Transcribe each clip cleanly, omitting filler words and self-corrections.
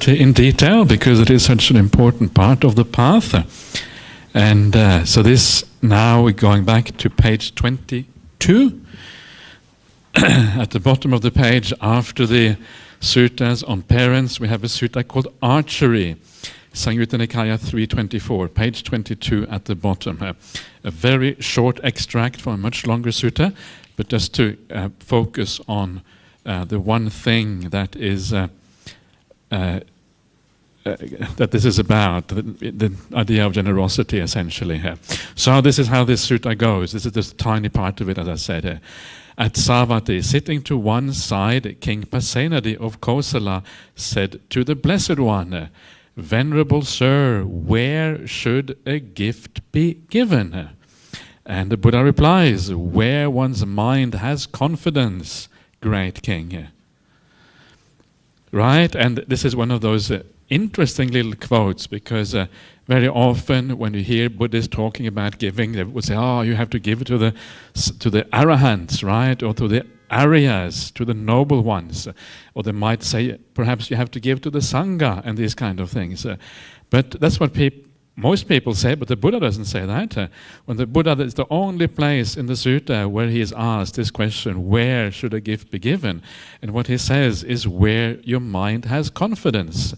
generosity in detail because it is such an important part of the path. And so this, now we're going back to page 22. At the bottom of the page, after the suttas on parents, we have a sutta called Archery. Samyutta Nikaya 324, page 22 at the bottom. A very short extract from a much longer sutta, but just to focus on the one thing that is that this is about, the idea of generosity, essentially here. So this is how this sutta goes. This is just a tiny part of it, as I said here. At Savatthi, sitting to one side, King Pasenadi of Kosala said to the Blessed One, "Venerable Sir, where should a gift be given?" And the Buddha replies, "Where one's mind has confidence, great king." Right? And this is one of those interesting little quotes, because very often when you hear Buddhists talking about giving, they would say, "Oh, you have to give it to the arahants, right? Or to the Aryas, to the noble ones." Or they might say, perhaps you have to give to the Sangha and these kind of things. But that's what most people say, but the Buddha doesn't say that. When the Buddha is the only place in the sutta where he is asked this question, where should a gift be given? And what he says is where your mind has confidence.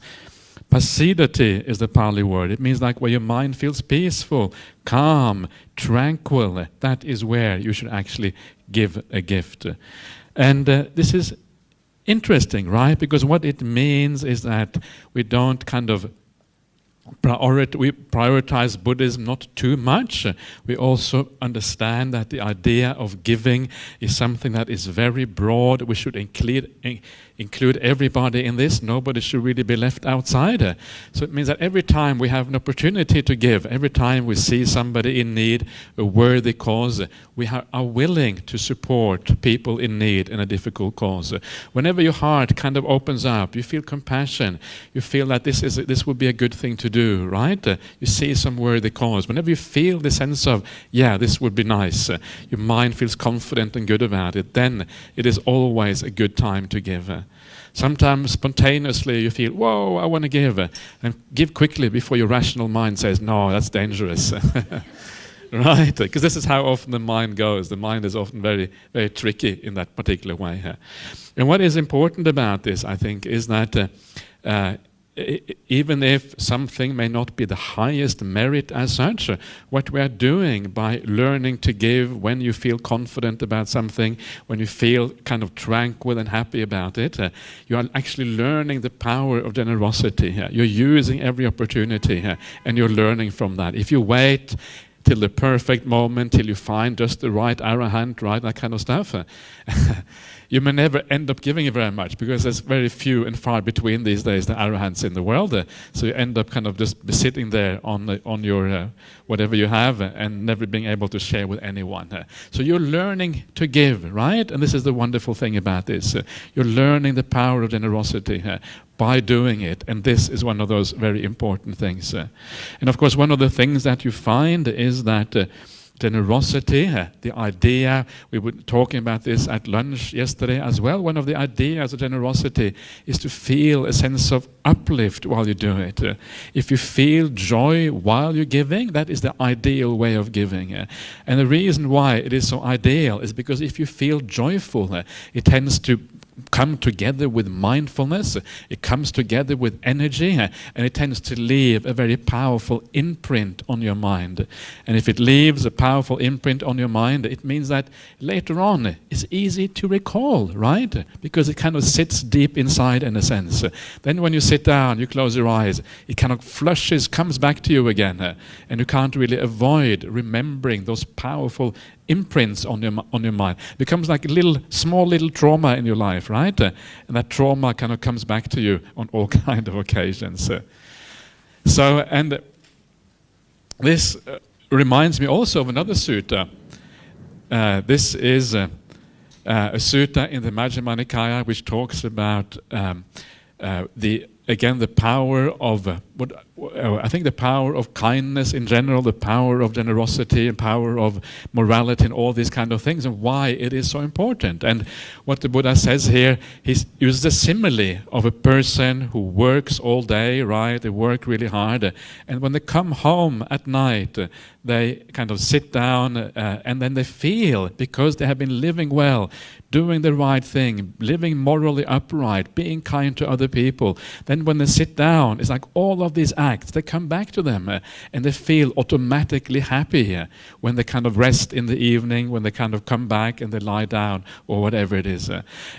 Pasidati is the Pali word. It means like where your mind feels peaceful, calm, tranquil. That is where you should actually give a gift. And this is interesting, right? Because what it means is that we don't kind of we prioritize Buddhism not too much. We also understand that the idea of giving is something that is very broad. We should include everybody in this. Nobody should really be left outside. So it means that every time we have an opportunity to give, every time we see somebody in need, a worthy cause, we are willing to support people in need in a difficult cause. Whenever your heart kind of opens up, you feel compassion, you feel that this would be a good thing to do, right? You see some worthy cause. Whenever you feel the sense of, yeah, this would be nice, your mind feels confident and good about it, then it is always a good time to give. Sometimes spontaneously you feel, whoa, I want to give. And give quickly before your rational mind says, no, that's dangerous. Right? Because this is how often the mind goes. The mind is often very, very tricky in that particular way. And what is important about this, I think, is that even if something may not be the highest merit as such, what we are doing by learning to give when you feel confident about something, when you feel kind of tranquil and happy about it, you are actually learning the power of generosity. You're using every opportunity and you're learning from that. If you wait till the perfect moment, till you find just the right arahant, right, that kind of stuff, you may never end up giving very much, because there's very few and far between these days the arahants in the world. So you end up kind of just sitting there on your whatever you have and never being able to share with anyone. So you're learning to give, right? And this is the wonderful thing about this. You're learning the power of generosity by doing it, and this is one of those very important things. And of course, one of the things that you find is that generosity, the idea, we were talking about this at lunch yesterday as well, one of the ideas of generosity is to feel a sense of uplift while you do it. If you feel joy while you're giving, that is the ideal way of giving. And the reason why it is so ideal is because if you feel joyful, it tends to come together with mindfulness, it comes together with energy, and it tends to leave a very powerful imprint on your mind. And if it leaves a powerful imprint on your mind, it means that later on it's easy to recall, right? Because it kind of sits deep inside in a sense. Then when you sit down, you close your eyes, it kind of comes back to you again, and you can't really avoid remembering those powerful imprints on your mind. It becomes like a small little trauma in your life, right? And that trauma kind of comes back to you on all kind of occasions. So, and this reminds me also of another sutta. This is a sutta in the Majjhima which talks about the power of I think the power of kindness in general, the power of generosity and power of morality and all these kind of things, and why it is so important. And what the Buddha says here, he uses a simile of a person who works all day, right? They work really hard, and when they come home at night, they kind of sit down and then they feel, because they have been living well, doing the right thing, living morally upright, being kind to other people, then when they sit down, it's like all of these acts, they come back to them and they feel automatically happy when they kind of rest in the evening, when they kind of come back and they lie down or whatever it is.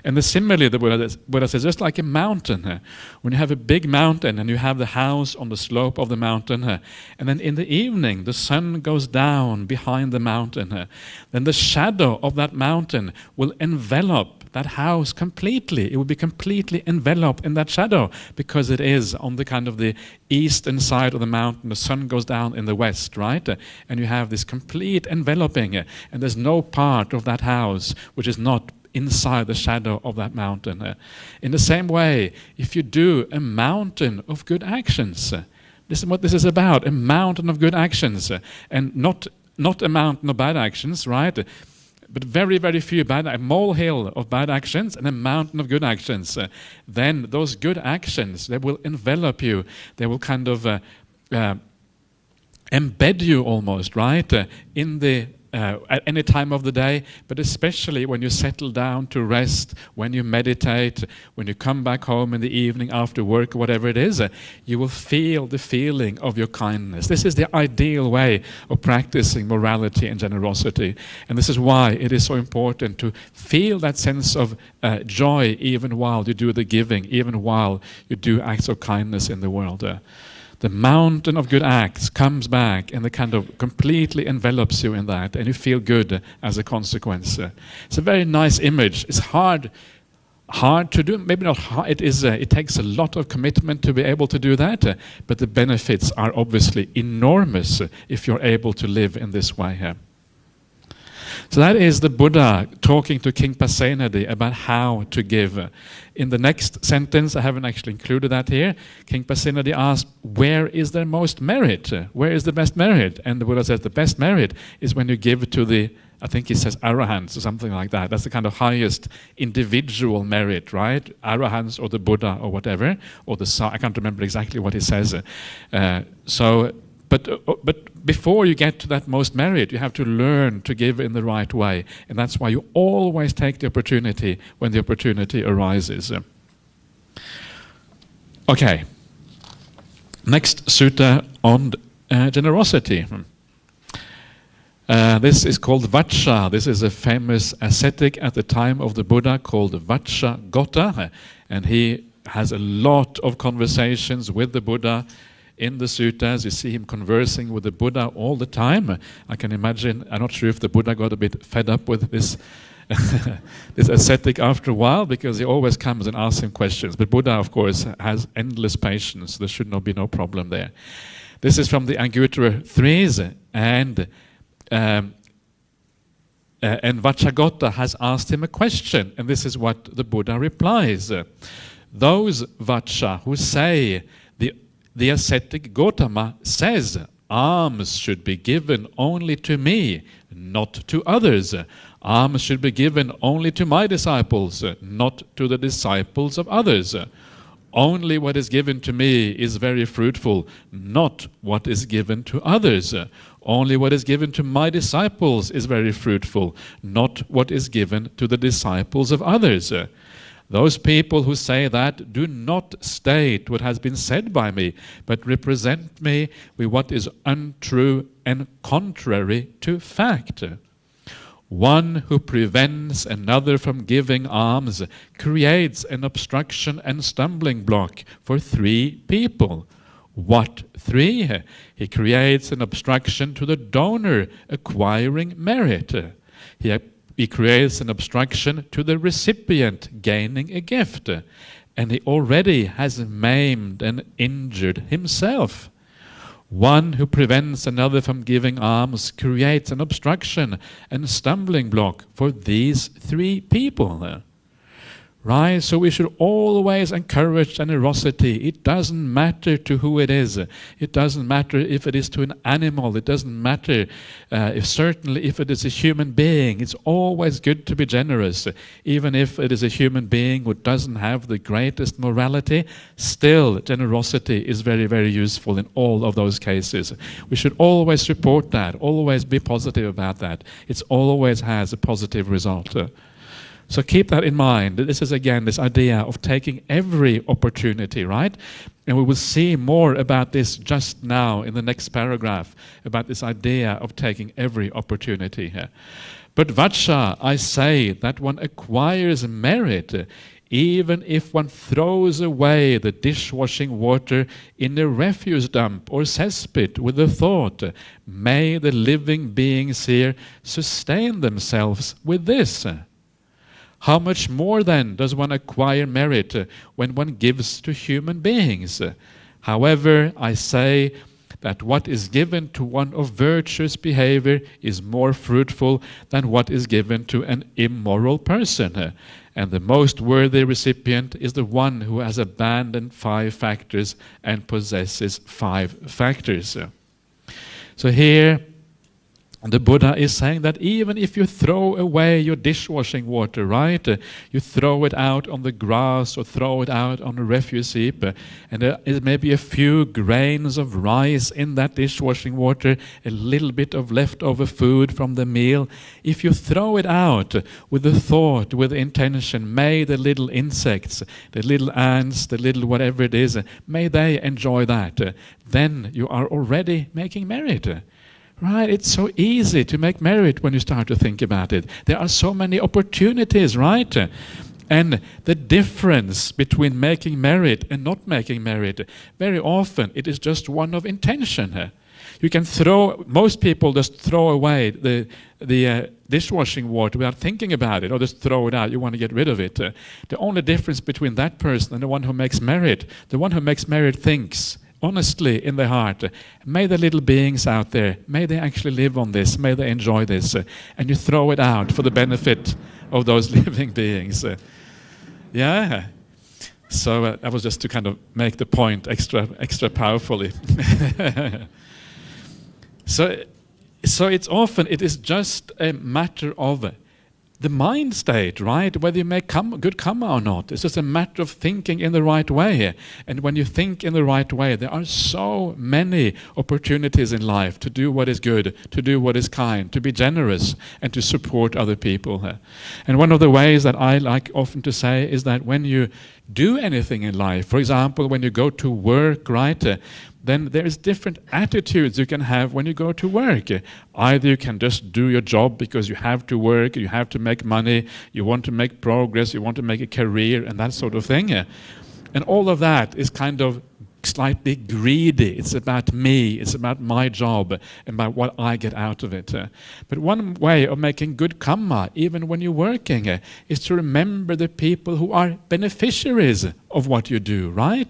And the simile, the Buddha says, just like a mountain, when you have a big mountain and you have the house on the slope of the mountain, and then in the evening the sun goes down behind the mountain, then the shadow of that mountain will envelop that house completely. It will be completely enveloped in that shadow because it is on the kind of the eastern side of the mountain. The sun goes down in the west, right? And you have this complete enveloping, and there's no part of that house which is not inside the shadow of that mountain. In the same way, if you do a mountain of good actions, this is what this is about, a mountain of good actions, and not a mountain of bad actions, right? But very, very few bad, a molehill of bad actions and a mountain of good actions. Then those good actions, they will envelop you. They will kind of embed you almost, right? In the at any time of the day, but especially when you settle down to rest, when you meditate, when you come back home in the evening after work, whatever it is, you will feel the feeling of your kindness. This is the ideal way of practicing morality and generosity. And this is why it is so important to feel that sense of joy even while you do the giving, even while you do acts of kindness in the world. The mountain of good acts comes back and it kind of completely envelops you in that, and you feel good as a consequence. It's a very nice image. It's hard to do, maybe not hard. It takes a lot of commitment to be able to do that, but the benefits are obviously enormous if you're able to live in this way. So that is the Buddha talking to King Pasenadi about how to give. In the next sentence, I haven't actually included that here, King Pasenadi asked, where is there most merit? Where is the best merit? And the Buddha says the best merit is when you give to the, I think he says arahants or something like that. That's the kind of highest individual merit, right? Arahants or the Buddha or whatever, or I can't remember exactly what he says. But before you get to that most merit, you have to learn to give in the right way. And that's why you always take the opportunity when the opportunity arises. Okay. Next sutta on generosity. This is called Vacha. This is a famous ascetic at the time of the Buddha called Vacchagotta. And he has a lot of conversations with the Buddha. In the suttas, you see him conversing with the Buddha all the time. I can imagine, I'm not sure if the Buddha got a bit fed up with this, this ascetic after a while, because he always comes and asks him questions. But Buddha, of course, has endless patience. There should not be no problem there. This is from the Anguttara Threes, and Vacchagotta has asked him a question, and this is what the Buddha replies. Those Vacha who say the ascetic Gautama says, alms should be given only to me, not to others. Alms should be given only to my disciples, not to the disciples of others. Only what is given to me is very fruitful, not what is given to others. Only what is given to my disciples is very fruitful, not what is given to the disciples of others. Those people who say that do not state what has been said by me, but represent me with what is untrue and contrary to fact. One who prevents another from giving alms creates an obstruction and stumbling block for 3 people. What 3? He creates an obstruction to the donor acquiring merit. He creates an obstruction to the recipient gaining a gift, and he already has maimed and injured himself. One who prevents another from giving alms creates an obstruction and stumbling block for these 3 people. Right? So we should always encourage generosity. It doesn't matter to who it is. It doesn't matter if it is to an animal. It doesn't matter certainly if it is a human being. It's always good to be generous. Even if it is a human being who doesn't have the greatest morality, still generosity is very, very useful in all of those cases. We should always report that, always be positive about that. It always has a positive result. So keep that in mind. This is again this idea of taking every opportunity, right? And we will see more about this just now in the next paragraph, about this idea of taking every opportunity here. But Vacha, I say that one acquires merit even if one throws away the dishwashing water in a refuse dump or cesspit with the thought, may the living beings here sustain themselves with this. How much more then does one acquire merit when one gives to human beings? However, I say that what is given to one of virtuous behavior is more fruitful than what is given to an immoral person. And the most worthy recipient is the one who has abandoned 5 factors and possesses 5 factors. So here, the Buddha is saying that even if you throw away your dishwashing water, right? You throw it out on the grass or throw it out on a refuse heap, and there is maybe a few grains of rice in that dishwashing water, a little bit of leftover food from the meal. If you throw it out with the thought, with the intention, may the little insects, the little ants, the little whatever it is, may they enjoy that, then you are already making merit. Right? It's so easy to make merit when you start to think about it. There are so many opportunities, right? And the difference between making merit and not making merit, very often it is just one of intention. You can most people just throw away the dishwashing water without thinking about it, or just throw it out. You want to get rid of it. The only difference between that person and the one who makes merit, the one who makes merit thinks honestly in their heart, may the little beings out there, may they actually live on this, may they enjoy this, and you throw it out for the benefit of those living beings. Yeah. So that was just to kind of make the point extra powerfully. So it is just a matter of the mind state, right? Whether you make good karma or not. It's just a matter of thinking in the right way. And when you think in the right way, there are so many opportunities in life to do what is good, to do what is kind, to be generous, and to support other people. And one of the ways that I like often to say is that when you do anything in life, for example, when you go to work, right? Then there's different attitudes you can have when you go to work. Either you can just do your job because you have to work, you have to make money, you want to make progress, you want to make a career, and that sort of thing. And all of that is kind of slightly greedy. It's about me, it's about my job, and about what I get out of it. But one way of making good karma, even when you're working, is to remember the people who are beneficiaries of what you do, right?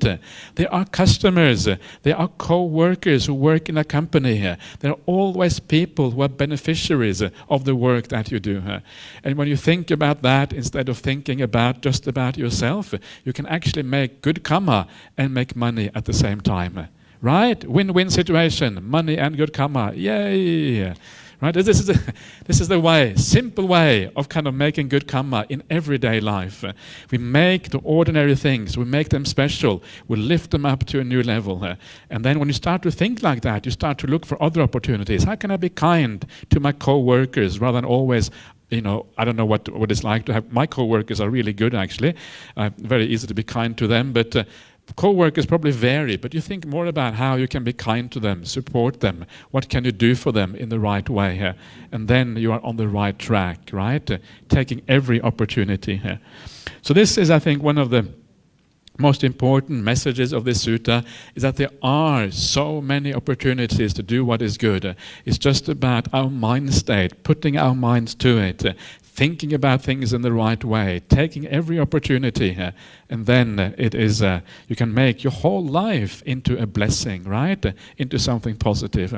There are customers, there are co-workers who work in a company. There are always people who are beneficiaries of the work that you do. And when you think about that, instead of thinking just about yourself, you can actually make good karma and make money at the same time. Right? Win-win situation, money and good karma. Yay! Right? This is the way, simple way of kind of making good karma in everyday life. We make the ordinary things, we make them special, we lift them up to a new level. And then when you start to think like that, you start to look for other opportunities. How can I be kind to my co-workers rather than always, I don't know what it's like to have, my co-workers are really good actually. Very easy to be kind to them, but co-workers probably vary, but you think more about how you can be kind to them, support them, what can you do for them in the right way here, and then you are on the right track, right? Taking every opportunity here. So this is, I think, one of the most important messages of this sutta, is that there are so many opportunities to do what is good. It's just about our mind state, putting our minds to it, thinking about things in the right way, taking every opportunity, and then it is you can make your whole life into a blessing, right? Into something positive.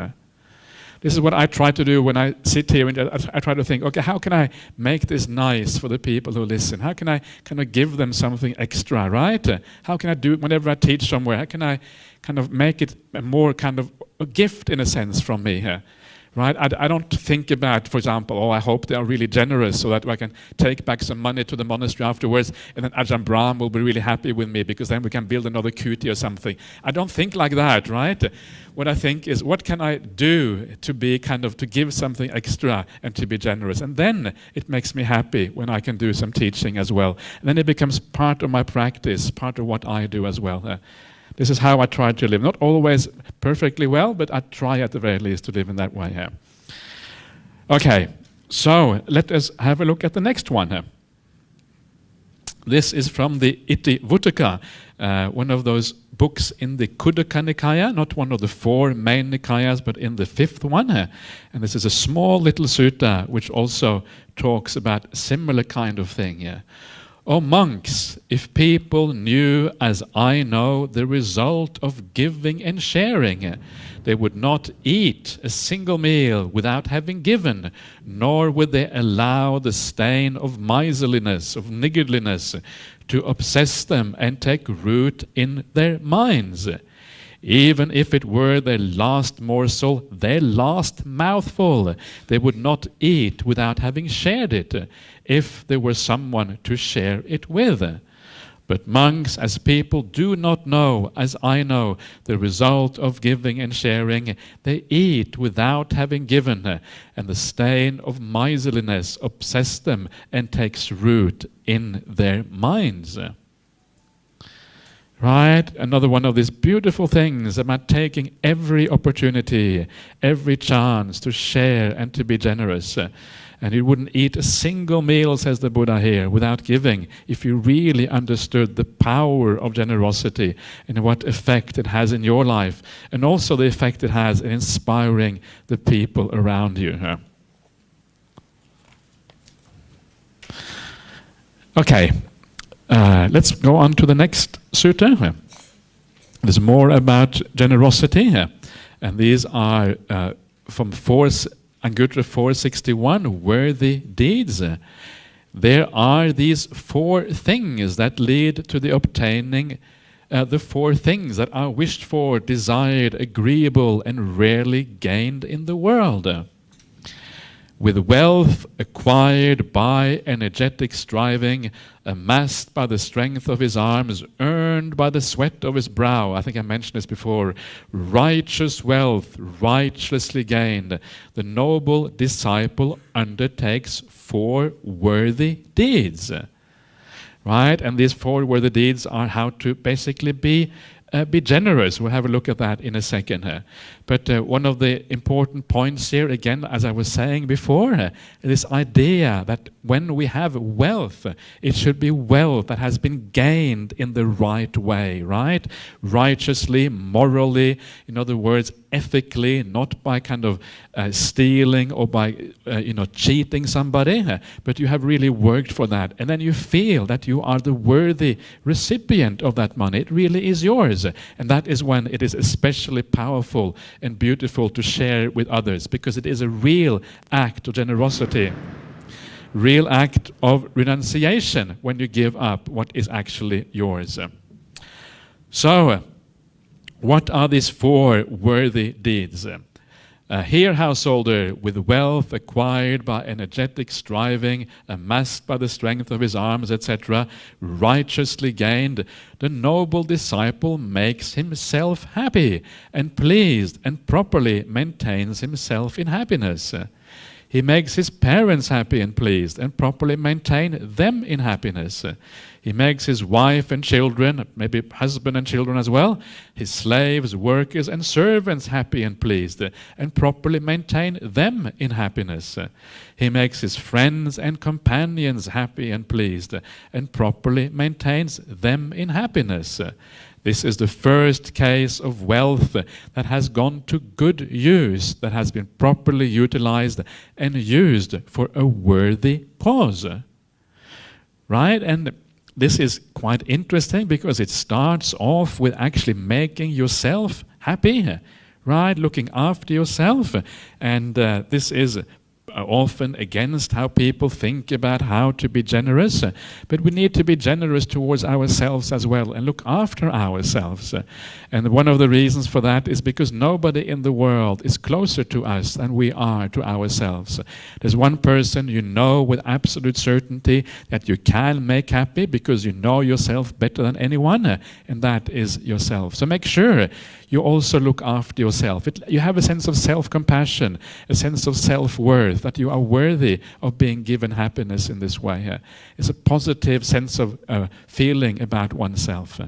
This is what I try to do when I sit here and I try to think, okay, how can I make this nice for the people who listen? How can I kind of give them something extra, right? How can I do it whenever I teach somewhere? How can I kind of make it a more kind of a gift in a sense from me here? Right? I don't think about, for example, oh, I hope they are really generous so that I can take back some money to the monastery afterwards and then Ajahn Brahm will be really happy with me because then we can build another kuti or something. I don't think like that, right? What I think is, what can I do to be kind of, to give something extra and to be generous? And then it makes me happy when I can do some teaching as well. And then it becomes part of my practice, part of what I do as well. This is how I try to live. Not always perfectly well, but I try at the very least to live in that way here. Okay, so let us have a look at the next one here. This is from the Iti Vuttaka, one of those books in the Khuddaka Nikaya, not one of the 4 main Nikayas, but in the 5th one here. And this is a small little sutta which also talks about a similar kind of thing here. O monks, if people knew as I know the result of giving and sharing, they would not eat a single meal without having given, nor would they allow the stain of miserliness, of niggardliness, to obsess them and take root in their minds. Even if it were their last morsel, their last mouthful, they would not eat without having shared it, if there were someone to share it with. But monks, as people do not know, as I know, the result of giving and sharing, they eat without having given, and the stain of miserliness obsesses them and takes root in their minds. Right? Another one of these beautiful things about taking every opportunity, every chance to share and to be generous. And you wouldn't eat a single meal, says the Buddha here, without giving, if you really understood the power of generosity and what effect it has in your life, and also the effect it has in inspiring the people around you. Okay. Let's go on to the next sutta. There's more about generosity, and these are from Anguttara 461, worthy deeds. There are these 4 things that lead to the obtaining the 4 things that are wished for, desired, agreeable, and rarely gained in the world. With wealth acquired by energetic striving, amassed by the strength of his arms, earned by the sweat of his brow. I think I mentioned this before. Righteous wealth, righteously gained. The noble disciple undertakes 4 worthy deeds. Right? And these 4 worthy deeds are how to basically be generous. We'll have a look at that in a second here. But one of the important points here, again, as I was saying before, this idea that when we have wealth, it should be wealth that has been gained in the right way, right? Righteously, morally, in other words, ethically, not by kind of stealing or by cheating somebody, but you have really worked for that. And then you feel that you are the worthy recipient of that money. It really is yours. And that is when it is especially powerful and beautiful to share with others, because it is a real act of generosity, real act of renunciation when you give up what is actually yours. So, what are these 4 worthy deeds? Hear, householder, with wealth acquired by energetic striving, amassed by the strength of his arms, etc., righteously gained, the noble disciple makes himself happy and pleased and properly maintains himself in happiness. He makes his parents happy and pleased and properly maintain them in happiness. He makes his wife and children, maybe husband and children as well, his slaves, workers and servants happy and pleased and properly maintain them in happiness. He makes his friends and companions happy and pleased and properly maintains them in happiness. This is the first case of wealth that has gone to good use, that has been properly utilized and used for a worthy cause. Right? And this is quite interesting because it starts off with actually making yourself happy, right? Looking after yourself. And this is often against how people think about how to be generous. But we need to be generous towards ourselves as well and look after ourselves. And one of the reasons for that is because nobody in the world is closer to us than we are to ourselves. There's one person you know with absolute certainty that you can make happy because you know yourself better than anyone, and that is yourself. So make sure you also look after yourself. You have a sense of self-compassion, a sense of self-worth, that you are worthy of being given happiness in this way. It's a positive sense of feeling about oneself.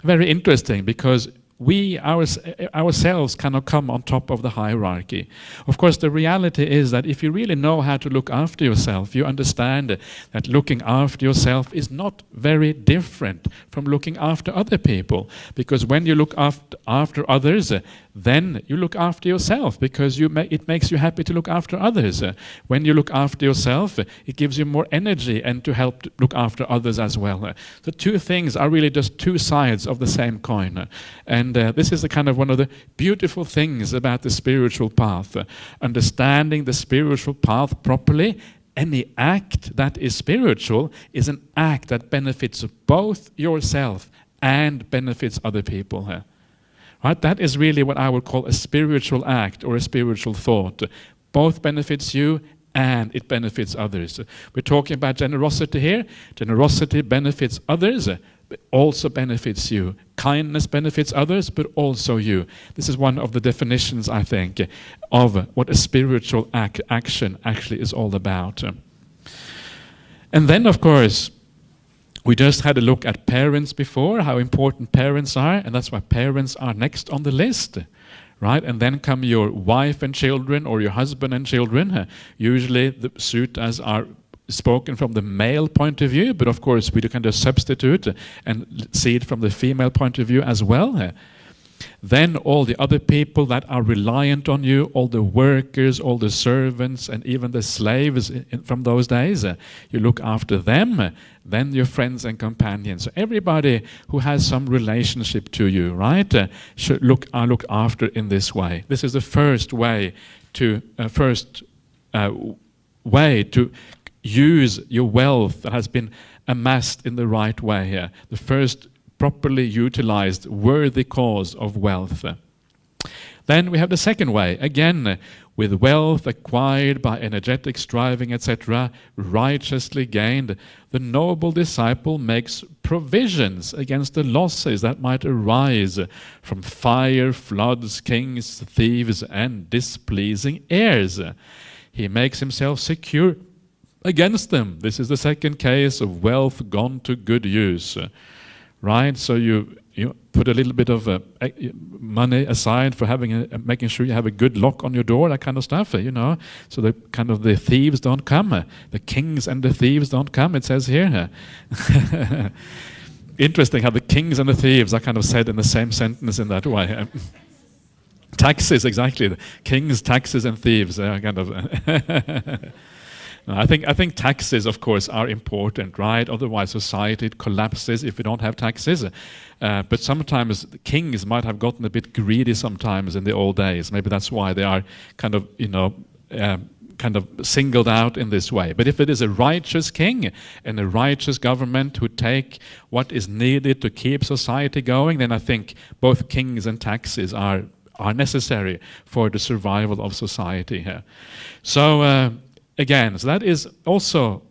Very interesting, because we ourselves cannot come on top of the hierarchy. Of course, the reality is that if you really know how to look after yourself, you understand that looking after yourself is not very different from looking after other people. Because when you look after others, then you look after yourself, because it makes you happy to look after others. When you look after yourself, it gives you more energy and to help to look after others as well. The two things are really just two sides of the same coin. And this is the kind of one of the beautiful things about the spiritual path. Understanding the spiritual path properly, any act that is spiritual is an act that benefits both yourself and benefits other people. Right? That is really what I would call a spiritual act or a spiritual thought. Both benefits you and it benefits others. We're talking about generosity here. Generosity benefits others, but also benefits you. Kindness benefits others, but also you. This is one of the definitions, I think, of what a spiritual action actually is all about. And then, of course, we just had a look at parents before, how important parents are, and that's why parents are next on the list. Right? And then come your wife and children, or your husband and children. Usually the suttas are spoken from the male point of view, but of course we can just substitute and see it from the female point of view as well. Then all the other people that are reliant on you, all the workers, all the servants, and even the slaves from those days, you look after them. Then your friends and companions. So everybody who has some relationship to you, right, should look after in this way. This is the first way to use your wealth that has been amassed in the right way here. The first properly utilized worthy cause of wealth. Then we have the second way, again, with wealth acquired by energetic striving, etc., righteously gained, the noble disciple makes provisions against the losses that might arise from fire, floods, kings, thieves, and displeasing heirs. He makes himself secure against them. This is the second case of wealth gone to good use. Right, so you put a little bit of money aside for making sure you have a good lock on your door, that kind of stuff, so the thieves don't come, the kings and the thieves don't come. It says here. Interesting how the kings and the thieves are kind of said in the same sentence in that way. Taxes, exactly. The kings, taxes, and thieves are kind of. I think taxes, of course, are important, right? Otherwise, society collapses if we don't have taxes. But sometimes the kings might have gotten a bit greedy sometimes in the old days. Maybe that's why they are kind of singled out in this way. But if it is a righteous king and a righteous government who take what is needed to keep society going, then I think both kings and taxes are necessary for the survival of society here. So. Again, so that is also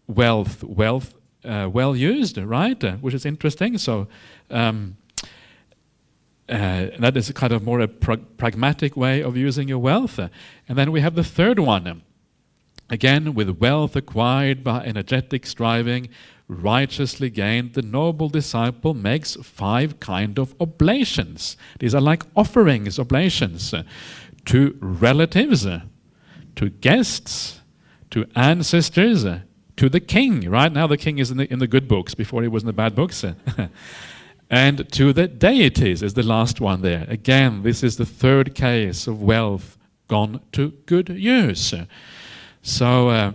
wealth well used, right? Which is interesting. So that is kind of more a pragmatic way of using your wealth. And then we have the third one. Again, with wealth acquired by energetic striving, righteously gained, the noble disciple makes 5 kinds of oblations. These are like offerings, oblations, to relatives, to guests, to ancestors, to the king. Right now the king is in the good books, before he was in the bad books. And to the deities is the last one there. Again, this is the third case of wealth gone to good use. So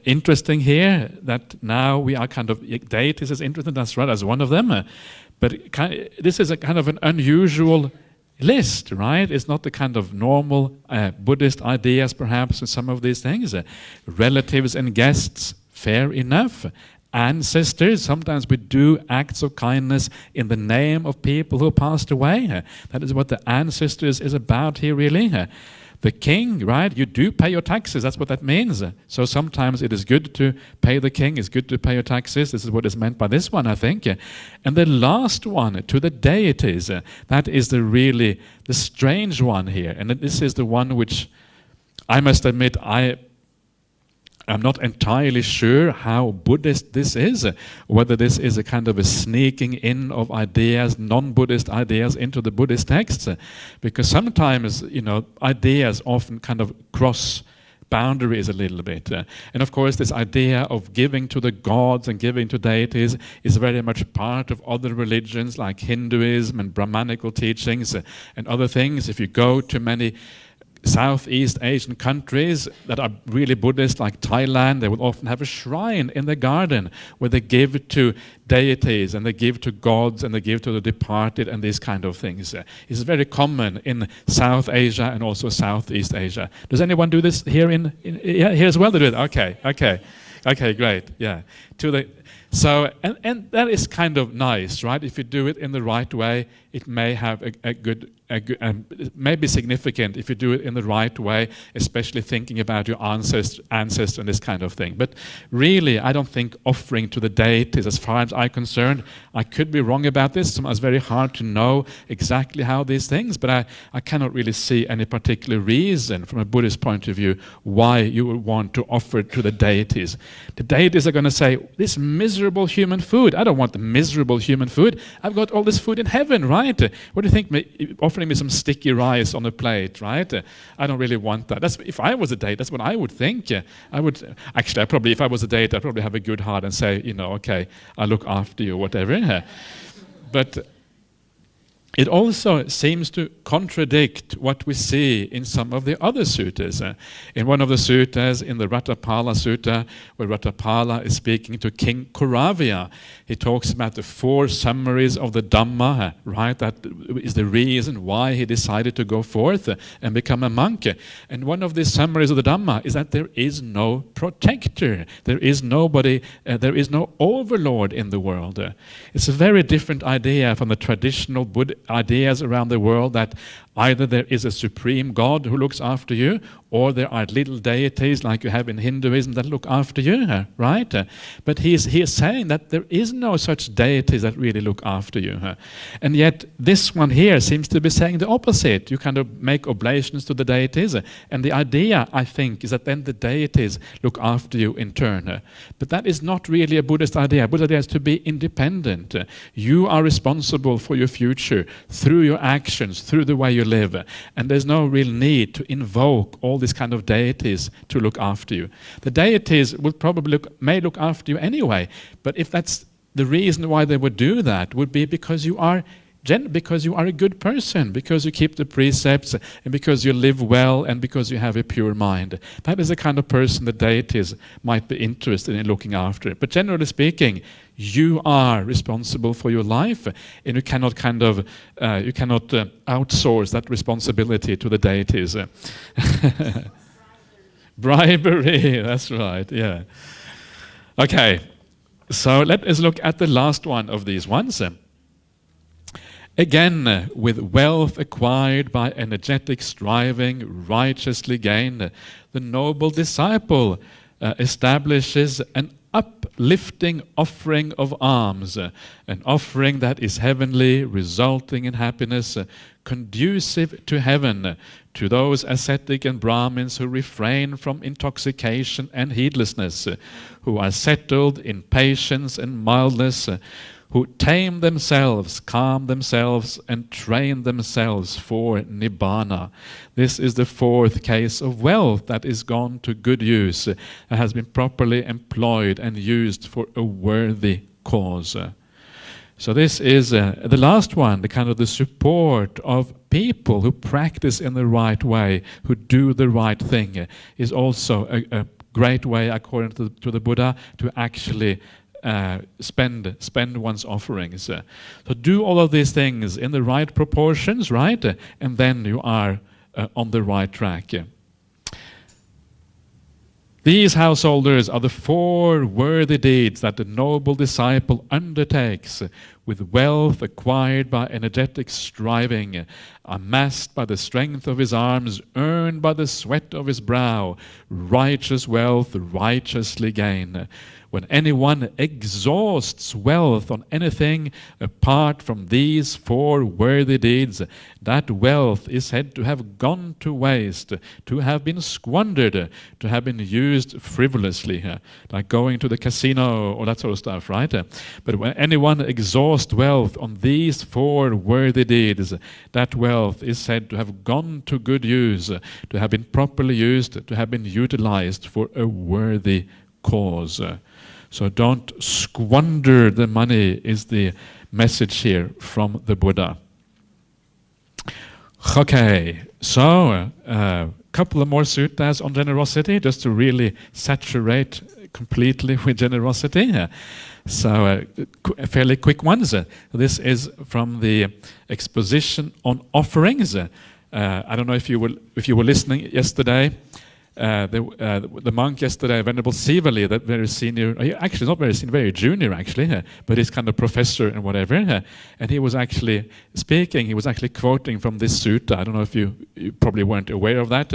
interesting here that now we are kind of, deities is interesting, that's right, as one of them. But this is a kind of an unusual list, right? It's not the kind of normal Buddhist ideas, perhaps, in some of these things. Relatives and guests, fair enough. Ancestors, sometimes we do acts of kindness in the name of people who passed away. That is what the ancestors is about here, really. The king, right? You do pay your taxes. That's what that means. So sometimes it is good to pay the king. It's good to pay your taxes. This is what is meant by this one, I think. And the last one, to the deities, that is the strange one here. And this is the one which I must admit I'm not entirely sure how Buddhist this is, whether this is a kind of a sneaking in of ideas, non-Buddhist ideas into the Buddhist texts, because sometimes, ideas often kind of cross boundaries a little bit. And of course, this idea of giving to the gods and giving to deities is very much part of other religions like Hinduism and Brahmanical teachings and other things. If you go to many Southeast Asian countries that are really Buddhist, like Thailand, they will often have a shrine in the garden where they give to deities and they give to gods and they give to the departed and these kind of things. It's very common in South Asia and also Southeast Asia. Does anyone do this here here as well? They do it. Okay, great. Yeah. So that is kind of nice, right? If you do it in the right way, it may have a good it may be significant if you do it in the right way, especially thinking about your ancestor and this kind of thing. But really, I don't think offering to the deities, as far as I'm concerned, I could be wrong about this. Sometimes it's very hard to know exactly how these things, but I cannot really see any particular reason from a Buddhist point of view why you would want to offer to the deities. The deities are going to say, this miserable human food, I don't want the miserable human food. I've got all this food in heaven, right? What do you think? Offering me some sticky rice on a plate, right? I don't really want that. If I was a deity, that's what I would think. If I was a deity, I'd probably have a good heart and say, okay, I'll look after you, whatever. But it also seems to contradict what we see in some of the other suttas. In one of the suttas, in the Ratapala Sutta, where Ratapala is speaking to King Kuravya, he talks about the 4 summaries of the Dhamma, right? That is the reason why he decided to go forth and become a monk. And one of the summaries of the Dhamma is that there is no protector. There is nobody, there is no overlord in the world. It's a very different idea from the traditional Buddhist ideas around the world that either there is a supreme God who looks after you, or there are little deities like you have in Hinduism that look after you, right? But he is saying that there is no such deities that really look after you. And yet this one here seems to be saying the opposite. You kind of make oblations to the deities, and the idea, I think, is that then the deities look after you in turn. But that is not really a Buddhist idea. Buddhist idea is to be independent. You are responsible for your future through your actions, through the way you live. And there's no real need to invoke all these kind of deities to look after you. The deities will probably may look after you anyway, but if that's the reason why they would do that, would be because you are a good person, because you keep the precepts, and because you live well, and because you have a pure mind. That is the kind of person the deities might be interested in looking after. But generally speaking, you are responsible for your life, and you cannot outsource that responsibility to the deities. Bribery, that's right, yeah. Okay, so let us look at the last one of these ones. Again, with wealth acquired by energetic striving, righteously gained, the noble disciple establishes an uplifting offering of alms, an offering that is heavenly, resulting in happiness, conducive to heaven, to those ascetic and Brahmins who refrain from intoxication and heedlessness, who are settled in patience and mildness, who tame themselves, calm themselves, and train themselves for Nibbana. This is the 4th case of wealth that is gone to good use, that has been properly employed and used for a worthy cause. So this is the last one, the kind of the support of people who practice in the right way, who do the right thing, is also a great way, according to the Buddha, to actually spend one's offerings. So do all of these things in the right proportions, right? And then you are on the right track. These householders are the 4 worthy deeds that the noble disciple undertakes with wealth acquired by energetic striving, amassed by the strength of his arms, earned by the sweat of his brow, righteous wealth righteously gain. When anyone exhausts wealth on anything apart from these 4 worthy deeds, that wealth is said to have gone to waste, to have been squandered, to have been used frivolously, like going to the casino or that sort of stuff, right? But when anyone exhausts wealth on these 4 worthy deeds, that wealth is said to have gone to good use, to have been properly used, to have been utilized for a worthy cause. So don't squander the money is the message here from the Buddha. Okay, so a couple of more suttas on generosity, just to really saturate completely with generosity. So fairly quick ones. This is from the exposition on offerings. I don't know if you were listening yesterday. The monk yesterday, Venerable Sivali, that very senior, actually not very senior, very junior actually, but he's kind of professor and whatever, and he was actually speaking, he was actually quoting from this sutta. I don't know if you probably weren't aware of that,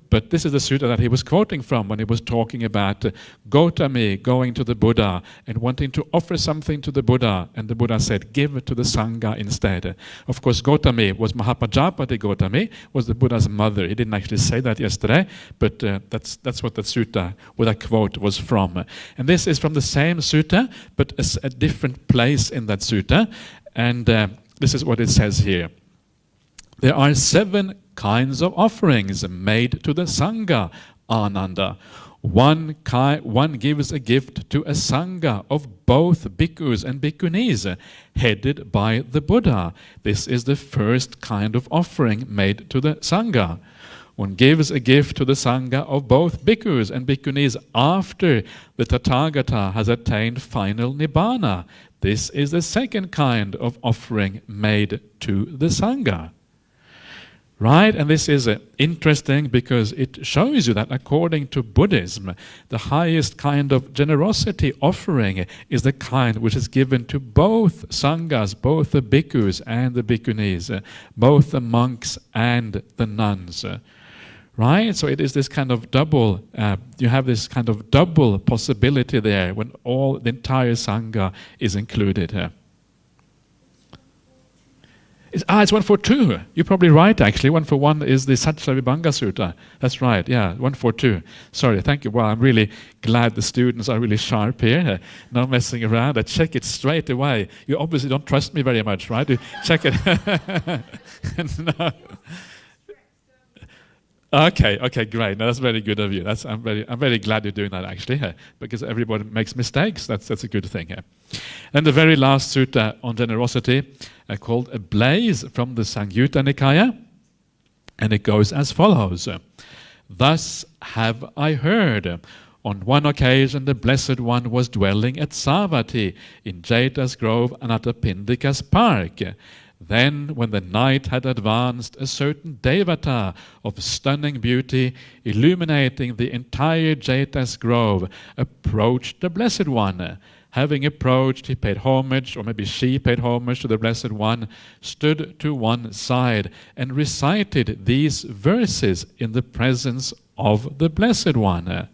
but this is the sutta that he was quoting from when he was talking about Gautami going to the Buddha and wanting to offer something to the Buddha, and the Buddha said, give it to the Sangha instead. Of course, Gautami was Mahapajapati Gautami, was the Buddha's mother. He didn't actually say that yesterday, but that's what that sutta, where that quote was from. And this is from the same sutta, but a different place in that sutta. And this is what it says here. There are 7 kinds of offerings made to the Sangha, Ananda. One gives a gift to a Sangha of both bhikkhus and bhikkhunis, headed by the Buddha. This is the first kind of offering made to the Sangha. One gives a gift to the Sangha of both bhikkhus and bhikkhunis after the Tathagata has attained final Nibbana. This is the second kind of offering made to the Sangha. Right? And this is interesting because it shows you that according to Buddhism, the highest kind of generosity offering is the kind which is given to both Sanghas, both the bhikkhus and the bhikkhunis, both the monks and the nuns. Right? So it is this kind of double, you have this kind of double possibility there when the entire Sangha is included. It's 142. You're probably right, actually. 141 is the Satya Vibhanga Sutta. That's right, yeah, 142. Sorry, thank you. Well, I'm really glad the students are really sharp here. Not messing around. I check it straight away. You obviously don't trust me very much, right? You check it. No. Okay, great. No, that's very good of you. I'm very glad you're doing that actually, because everybody makes mistakes. That's a good thing. And the very last sutta on generosity, called a blaze from the Sangyutta Nikaya, and it goes as follows: Thus have I heard. On one occasion, the Blessed One was dwelling at Savatthi in Jeta's Grove and at Apindika's Park. Then, when the night had advanced, a certain Devata of stunning beauty, illuminating the entire Jeta's Grove, approached the Blessed One. Having approached, he paid homage, or maybe she paid homage to the Blessed One, stood to one side, and recited these verses in the presence of the Blessed One.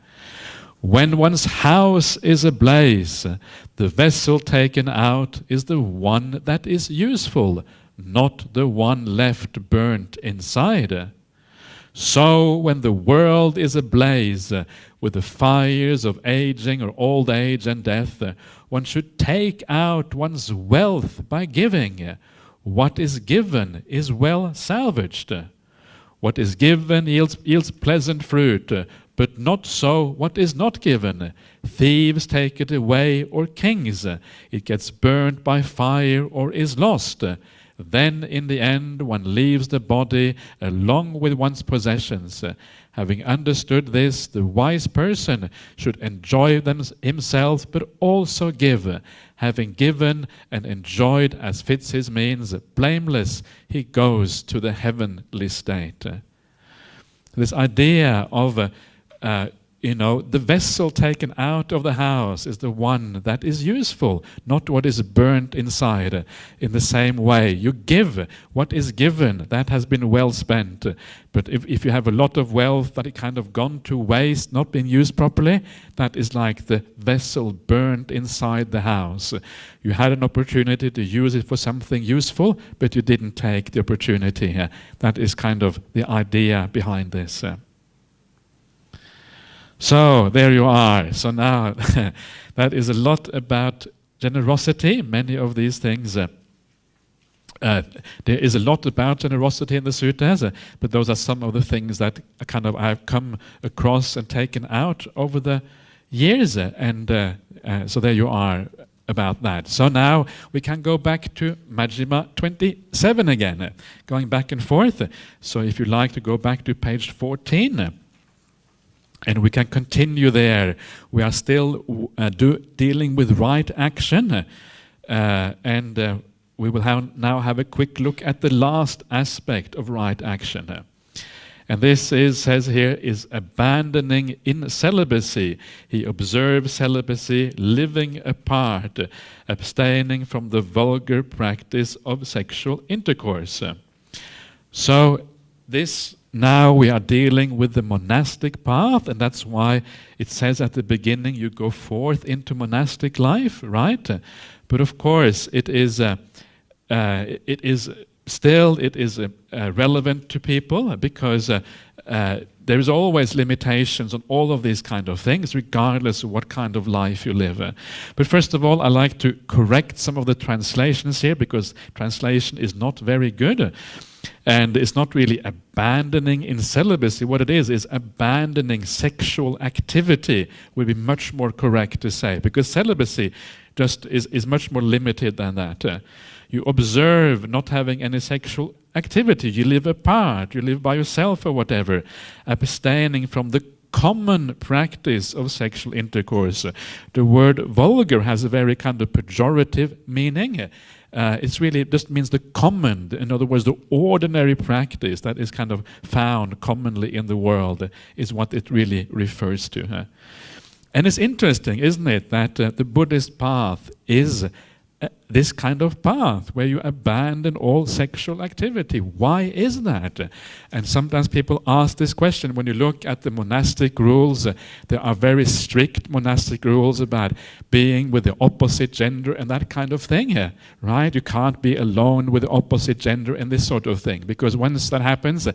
When one's house is ablaze, the vessel taken out is the one that is useful, not the one left burnt inside. So when the world is ablaze with the fires of aging or old age and death, one should take out one's wealth by giving. What is given is well salvaged. What is given yields pleasant fruit, but not so what is not given. Thieves take it away, or kings. It gets burnt by fire or is lost. Then in the end one leaves the body along with one's possessions. Having understood this, the wise person should enjoy them himself, but also give. Having given and enjoyed as fits his means, blameless, he goes to the heavenly state. This idea of the vessel taken out of the house is the one that is useful, not what is burnt inside. In the same way, you give what is given, that has been well spent. But if you have a lot of wealth that it kind of gone to waste, not been used properly, that is like the vessel burnt inside the house. You had an opportunity to use it for something useful, but you didn't take the opportunity. That is kind of the idea behind this. So there you are. So now that is a lot about generosity. Many of these things, there is a lot about generosity in the suttas, but those are some of the things that I've come across and taken out over the years. So there you are about that. So now we can go back to Majjhima 27 again, going back and forth. So if you like to go back to page 14, and we can continue there. We are still dealing with right action, and we will now have a quick look at the last aspect of right action. And this says here, is abandoning in celibacy. He observes celibacy, living apart, abstaining from the vulgar practice of sexual intercourse. So this now we are dealing with the monastic path, and that's why it says at the beginning you go forth into monastic life, right? But of course it is relevant to people because there is always limitations on all of these kind of things, regardless of what kind of life you live. But first of all, I like to correct some of the translations here because translation is not very good. And it's not really abandoning in celibacy. What it is abandoning sexual activity would be much more correct to say, because celibacy just is much more limited than that. You observe not having any sexual activity. You live apart. You live by yourself or whatever. Abstaining from the common practice of sexual intercourse. The word vulgar has a very kind of pejorative meaning. It's really just means the common, in other words, the ordinary practice that is kind of found commonly in the world is what it really refers to. And it's interesting, isn't it, that the Buddhist path is this kind of path where you abandon all sexual activity. Why is that? And sometimes people ask this question. When you look at the monastic rules, there are very strict monastic rules about being with the opposite gender and that kind of thing, right? You can't be alone with the opposite gender and this sort of thing, because once that happens,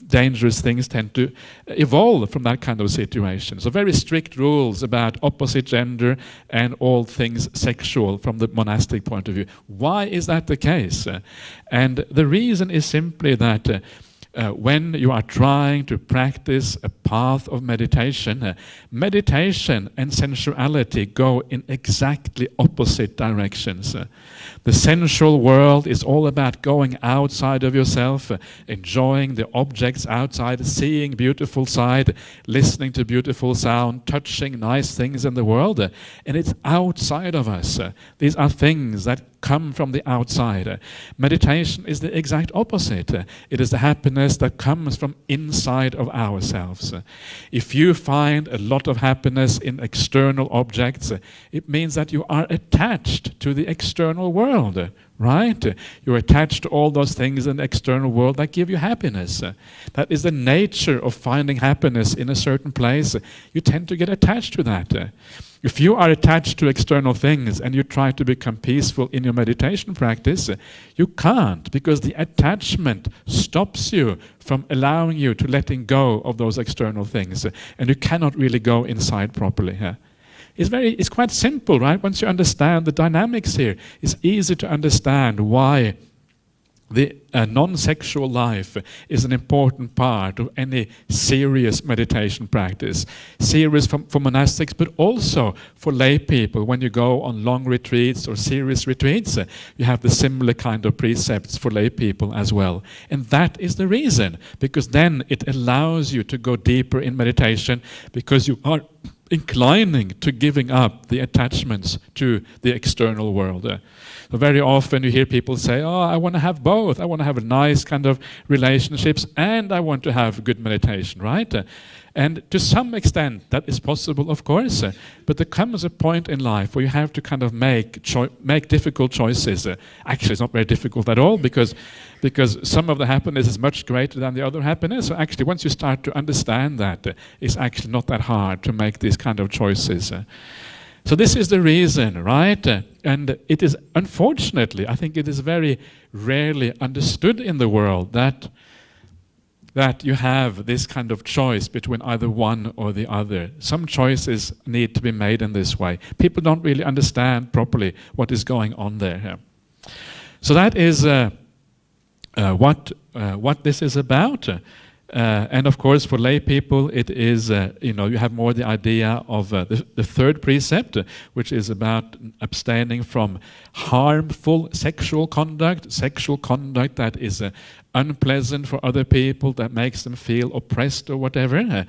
dangerous things tend to evolve from that kind of situation. So very strict rules about opposite gender and all things sexual from the monastic point of view. Why is that the case? And the reason is simply that when you are trying to practice a path of meditation, meditation and sensuality go in exactly opposite directions. The sensual world is all about going outside of yourself, enjoying the objects outside, seeing beautiful sight, listening to beautiful sound, touching nice things in the world, and it's outside of us. These are things that come from the outside. Meditation is the exact opposite. It is the happiness that comes from inside of ourselves. If you find a lot of happiness in external objects, it means that you are attached to the external world, right? You're attached to all those things in the external world that give you happiness. That is the nature of finding happiness in a certain place. You tend to get attached to that. If you are attached to external things and you try to become peaceful in your meditation practice, you can't, because the attachment stops you from allowing you to letting go of those external things, and you cannot really go inside properly. It's quite simple, right? Once you understand the dynamics here, it's easy to understand why the non-sexual life is an important part of any serious meditation practice. Serious for monastics, but also for lay people. When you go on long retreats or serious retreats, you have the similar kind of precepts for lay people as well. And that is the reason, because then it allows you to go deeper in meditation, because you are inclining to giving up the attachments to the external world. So very often you hear people say, oh, I want to have both. I want to have a nice kind of relationships and I want to have good meditation, right? And to some extent that is possible, of course, but there comes a point in life where you have to kind of make difficult choices. Actually, it's not very difficult at all, because some of the happiness is much greater than the other happiness. So actually, once you start to understand that, it's actually not that hard to make these kind of choices. So this is the reason, right? And it is, unfortunately, I think it is very rarely understood in the world that you have this kind of choice between either one or the other. Some choices need to be made in this way. People don't really understand properly what is going on there. So that is what this is about. And of course, for lay people, it is, you have more the idea of the third precept, which is about abstaining from harmful sexual conduct that is unpleasant for other people, that makes them feel oppressed or whatever.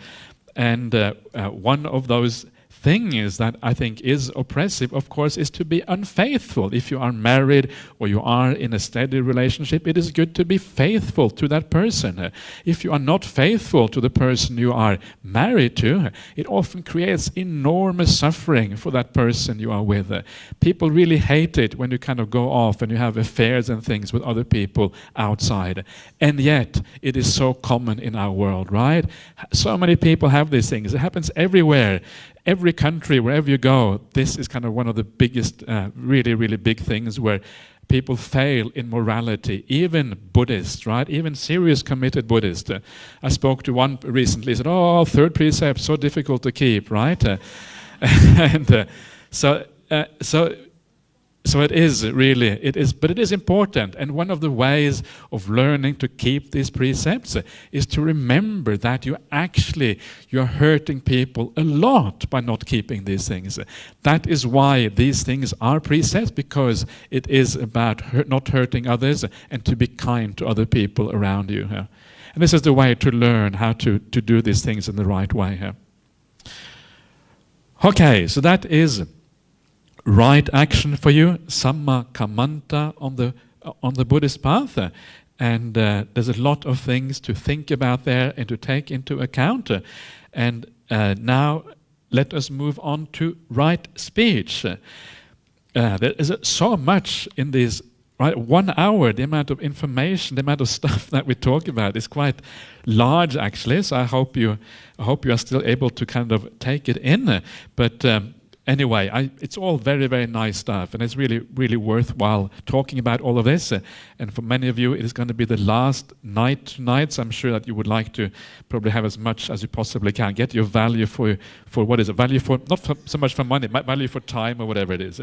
And one of those things that I think is oppressive, of course, is to be unfaithful. If you are married or you are in a steady relationship, it is good to be faithful to that person. If you are not faithful to the person you are married to, it often creates enormous suffering for that person you are with. People really hate it when you kind of go off and you have affairs and things with other people outside. And yet, it is so common in our world, right? So many people have these things. It happens everywhere. Every country, wherever you go, this is kind of one of the biggest, really, really big things where people fail in morality, even Buddhists, right? Even serious committed Buddhists. I spoke to one recently, he said, oh, third precept, so difficult to keep, right? And so it is really, but it is important. And one of the ways of learning to keep these precepts is to remember that you're hurting people a lot by not keeping these things. That is why these things are precepts, because it is about not hurting others and to be kind to other people around you. And this is the way to learn how to do these things in the right way. Okay, so that is right action for you, samma kammanta on the Buddhist path, and there's a lot of things to think about there and to take into account. And now let us move on to right speech. There is so much in this. Right, 1 hour, the amount of information, the amount of stuff that we talk about is quite large, actually. So I hope you are still able to kind of take it in. But anyway, it's all very, very nice stuff, and it's really, really worthwhile talking about all of this. And for many of you, it is going to be the last night tonight, so I'm sure that you would like to probably have as much as you possibly can. Get your value for what is it? Value for, not for, so much for money, but value for time or whatever it is.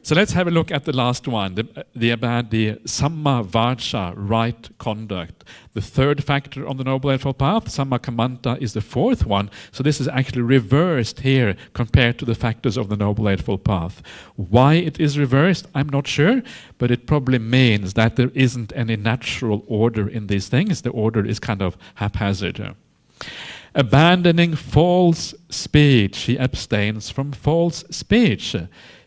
So let's have a look at the last one, about the samma vaca, right conduct. The third factor on the Noble Eightfold Path, samma kammanta, is the fourth one. So this is actually reversed here compared to the factors of the Noble Eightfold Path. Why it is reversed, I'm not sure, but it probably means that there isn't any natural order in these things. The order is kind of haphazard. Abandoning false speech, he abstains from false speech.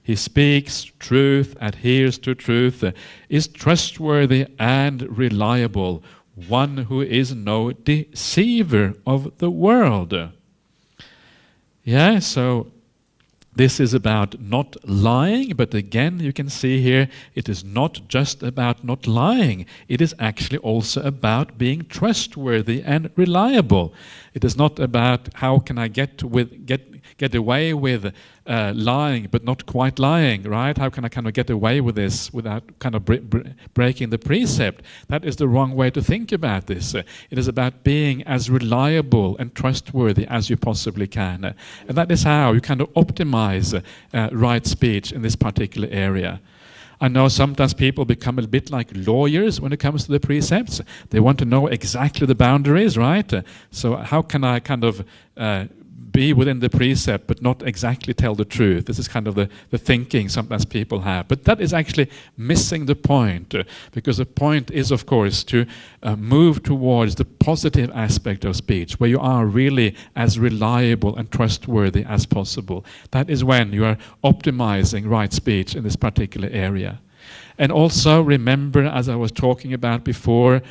He speaks truth, adheres to truth, is trustworthy and reliable, one who is no deceiver of the world. Yeah, so this is about not lying, but again, you can see here, it is not just about not lying. It is actually also about being trustworthy and reliable. It is not about how can I get away with lying, but not quite lying, right? How can I kind of get away with this without kind of breaking the precept? That is the wrong way to think about this. It is about being as reliable and trustworthy as you possibly can. And that is how you kind of optimize right speech in this particular area. I know sometimes people become a bit like lawyers when it comes to the precepts. They want to know exactly the boundaries, right? So how can I kind of be within the precept but not exactly tell the truth? This is kind of the thinking sometimes people have. But that is actually missing the point, because the point is, of course, to move towards the positive aspect of speech, where you are really as reliable and trustworthy as possible. That is when you are optimizing right speech in this particular area. And also remember, as I was talking about before,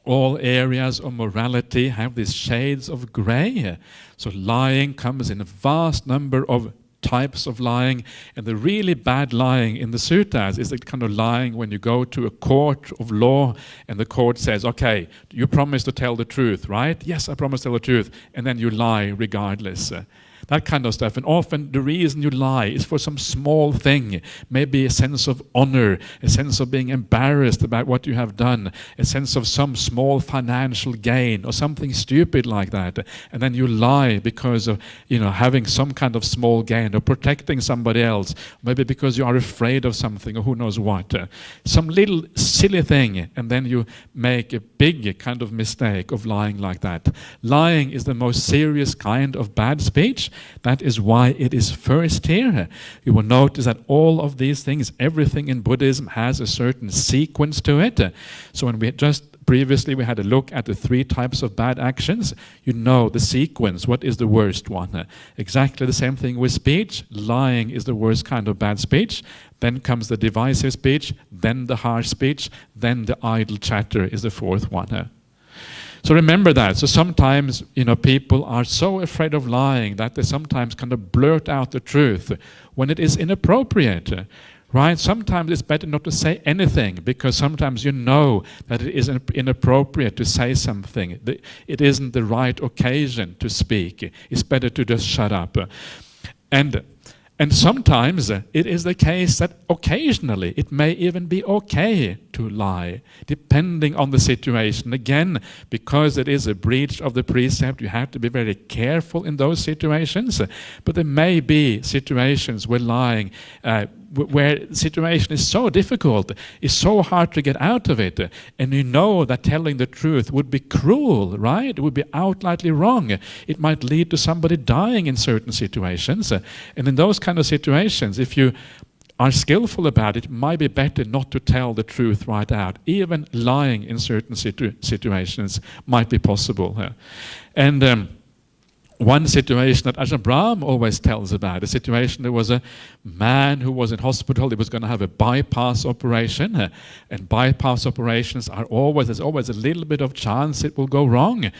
all areas of morality have these shades of gray. So lying comes in a vast number of types of lying, and the really bad lying in the Suttas is the kind of lying when you go to a court of law and the court says, okay, you promise to tell the truth, right? Yes, I promise to tell the truth, and then you lie regardless. That kind of stuff. And often the reason you lie is for some small thing, maybe a sense of honor, a sense of being embarrassed about what you have done, a sense of some small financial gain or something stupid like that. And then you lie because of, having some kind of small gain or protecting somebody else, maybe because you are afraid of something or who knows what. Some little silly thing, and then you make a big kind of mistake of lying like that. Lying is the most serious kind of bad speech. That is why it is first here. You will notice that all of these things, everything in Buddhism has a certain sequence to it. So when we previously we had a look at the 3 types of bad actions, you know the sequence, what is the worst one. Exactly the same thing with speech. Lying is the worst kind of bad speech. Then comes the divisive speech, then the harsh speech, then the idle chatter is the 4th one. So remember that. So sometimes, people are so afraid of lying that they sometimes kind of blurt out the truth when it is inappropriate, right? Sometimes it's better not to say anything, because sometimes you know that it is inappropriate to say something. It isn't the right occasion to speak. It's better to just shut up. And sometimes it is the case that occasionally it may even be okay to lie, depending on the situation. Again, because it is a breach of the precept, you have to be very careful in those situations. But there may be situations where lying, where the situation is so difficult, it's so hard to get out of it, and you know that telling the truth would be cruel, right? It would be outrightly wrong. It might lead to somebody dying in certain situations. And in those kind of situations, if you are skillful about it, it might be better not to tell the truth right out. Even lying in certain situations might be possible. And one situation that Ajahn Brahmali always tells about, a situation, there was a man who was in hospital. He was going to have a bypass operation, and bypass operations there's always a little bit of chance it will go wrong.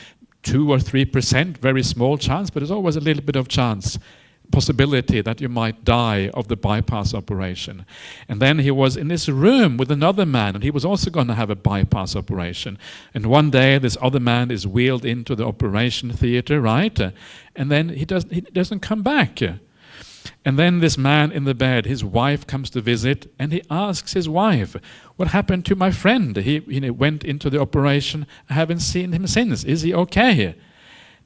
2 or 3%, very small chance, but there's always a little bit of possibility that you might die of the bypass operation. And then he was in this room with another man, and he was also going to have a bypass operation. And one day this other man is wheeled into the operation theater, right? And then he doesn't come back. And then this man in the bed, his wife comes to visit, and he asks his wife, what happened to my friend? He went into the operation. I haven't seen him since. Is he okay?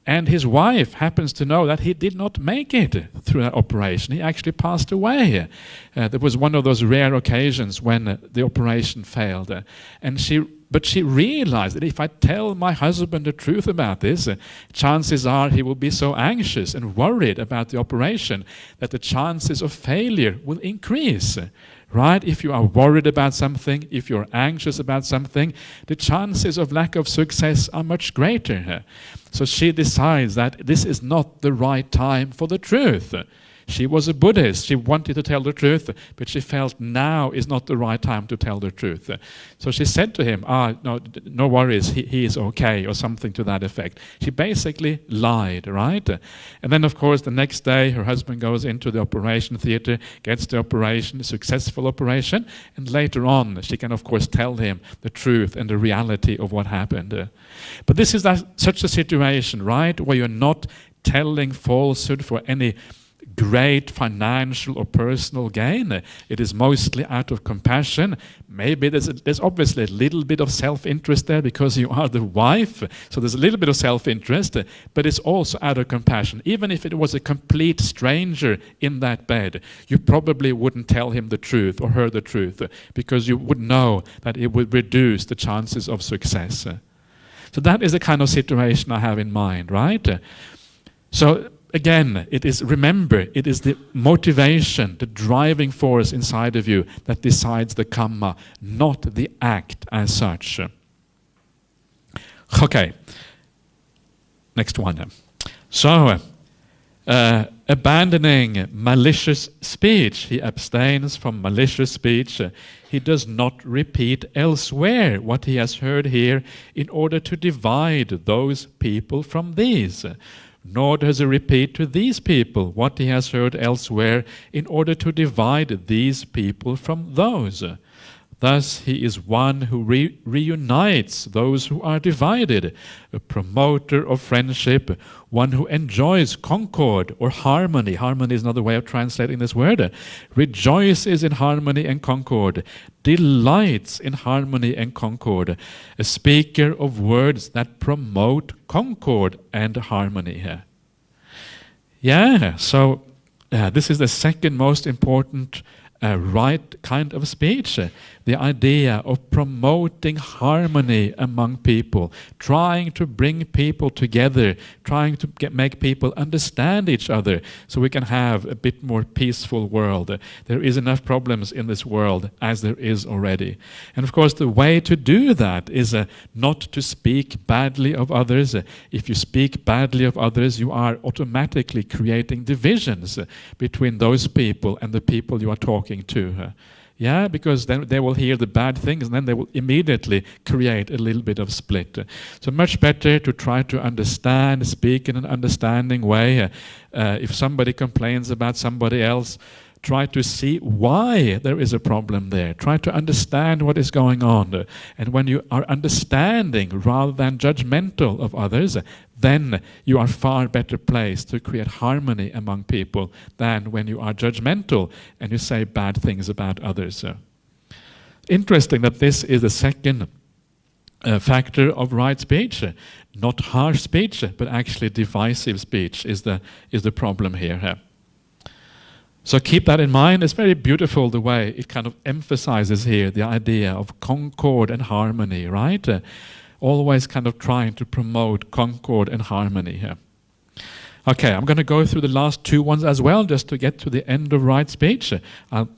And his wife happens to know that he did not make it through that operation. He actually passed away. There was one of those rare occasions when the operation failed. But she realized that if I tell my husband the truth about this, chances are he will be so anxious and worried about the operation that the chances of failure will increase. Right? If you are worried about something, if you're anxious about something, the chances of lack of success are much greater. So she decides that this is not the right time for the truth. She was a Buddhist. She wanted to tell the truth, but she felt now is not the right time to tell the truth. So she said to him, no worries, he is okay, or something to that effect. She basically lied, right? And then, of course, the next day, her husband goes into the operation theater, gets the operation, a successful operation, and later on, she can, of course, tell him the truth and the reality of what happened. But this is such a situation, right, where you're not telling falsehood for any great financial or personal gain. It is mostly out of compassion. Maybe there's obviously a little bit of self-interest there because you are the wife, so there's a little bit of self-interest, but it's also out of compassion. Even if it was a complete stranger in that bed, you probably wouldn't tell him the truth or her the truth because you would know that it would reduce the chances of success. So that is the kind of situation I have in mind, right? So again, it is the motivation, the driving force inside of you that decides the karma, not the act as such. Okay, next one. So, abandoning malicious speech, he abstains from malicious speech. He does not repeat elsewhere what he has heard here in order to divide those people from these. Nor does he repeat to these people what he has heard elsewhere in order to divide these people from those. Thus he is one who reunites those who are divided, a promoter of friendship, one who enjoys concord or harmony. Harmony is another way of translating this word. Rejoices in harmony and concord, delights in harmony and concord, a speaker of words that promote concord and harmony. Yeah, so this is the second most important right kind of speech. The idea of promoting harmony among people, trying to bring people together, trying to make people understand each other so we can have a bit more peaceful world. There is enough problems in this world as there is already. And of course the way to do that is not to speak badly of others. If you speak badly of others, you are automatically creating divisions between those people and the people you are talking to. Yeah, because then they will hear the bad things and then they will immediately create a little bit of split. So much better to try to understand, speak in an understanding way. If somebody complains about somebody else, try to see why there is a problem there. Try to understand what is going on. And when you are understanding rather than judgmental of others, then you are far better placed to create harmony among people than when you are judgmental and you say bad things about others. Interesting that this is the second factor of right speech. Not harsh speech, but actually divisive speech is the problem here. So keep that in mind. It's very beautiful the way it kind of emphasizes here the idea of concord and harmony, right? Always kind of trying to promote concord and harmony here. Okay, I'm going to go through the last two ones as well, just to get to the end of right speech. I'll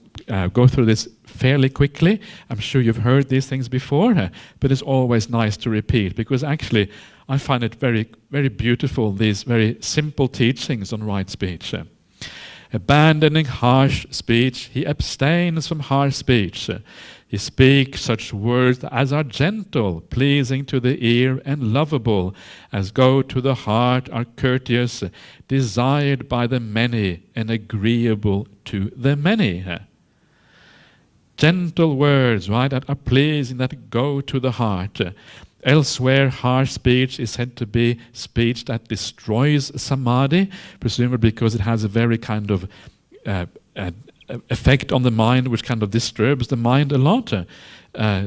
go through this fairly quickly. I'm sure you've heard these things before, but it's always nice to repeat, because actually I find it very, very beautiful, these very simple teachings on right speech. Abandoning harsh speech, he abstains from harsh speech. He speaks such words as are gentle, pleasing to the ear, and lovable, as go to the heart, are courteous, desired by the many, and agreeable to the many. Gentle words, right, that are pleasing, that go to the heart. Elsewhere, harsh speech is said to be speech that destroys samadhi, presumably because it has a very kind of effect on the mind which kind of disturbs the mind a lot.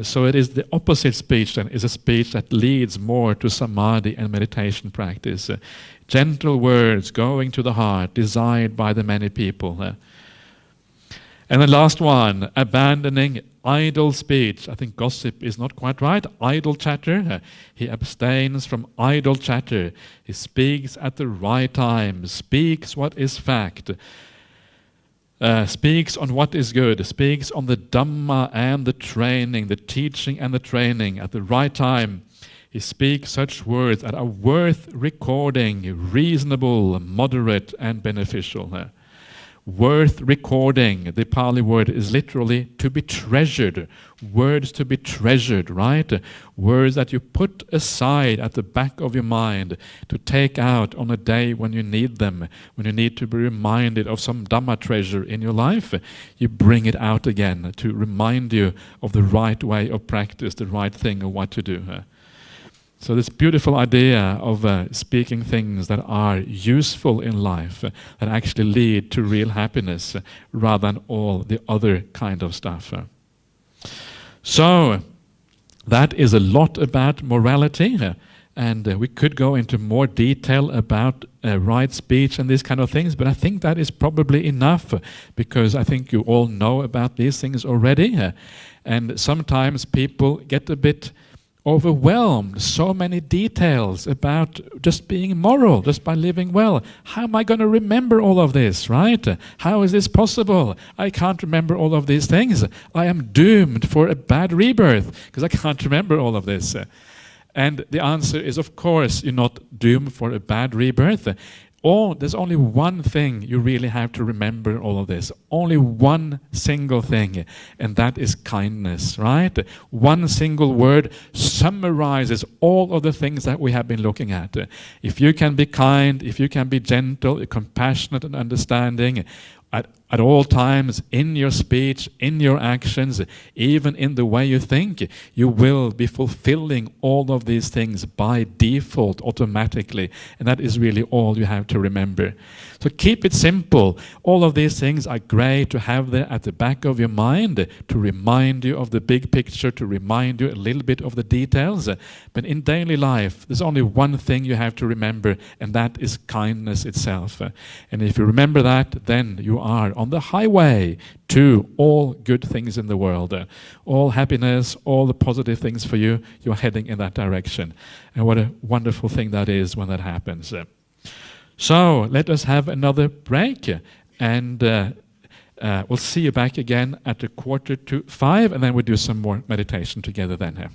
So it is the opposite speech then, is a speech that leads more to samadhi and meditation practice. Gentle words going to the heart, desired by the many people. And the last one, abandoning idle speech. I think gossip is not quite right. Idle chatter. He abstains from idle chatter. He speaks at the right time, speaks what is fact, speaks on what is good, speaks on the Dhamma and the training, the teaching and the training at the right time. He speaks such words that are worth recording, reasonable, moderate, and beneficial. Worth recording, the Pali word is literally to be treasured. Words to be treasured, right? Words that you put aside at the back of your mind to take out on a day when you need them, when you need to be reminded of some Dhamma treasure in your life. You bring it out again to remind you of the right way of practice, the right thing of what to do. So this beautiful idea of speaking things that are useful in life, that actually lead to real happiness, rather than all the other kind of stuff. So that is a lot about morality, and we could go into more detail about right speech and these kind of things, but I think that is probably enough, because I think you all know about these things already, and sometimes people get a bit overwhelmed, so many details about just being moral, just by living well. How am I going to remember all of this, right? How is this possible? I can't remember all of these things. I am doomed for a bad rebirth because I can't remember all of this. And the answer is, of course, you're not doomed for a bad rebirth. There's only one thing you really have to remember all of this. Only one single thing, and that is kindness, right? One single word summarizes all of the things that we have been looking at. If you can be kind, if you can be gentle, compassionate and understanding, at all times, in your speech, in your actions, even in the way you think, you will be fulfilling all of these things by default, automatically. And that is really all you have to remember. So keep it simple. All of these things are great to have there at the back of your mind, to remind you of the big picture, to remind you a little bit of the details. But in daily life, there's only one thing you have to remember, and that is kindness itself. And if you remember that, then you are on the highway to all good things in the world. All happiness, all the positive things for you, you're heading in that direction. And what a wonderful thing that is when that happens. So let us have another break, and we'll see you back again at 4:45, and then we'll do some more meditation together then.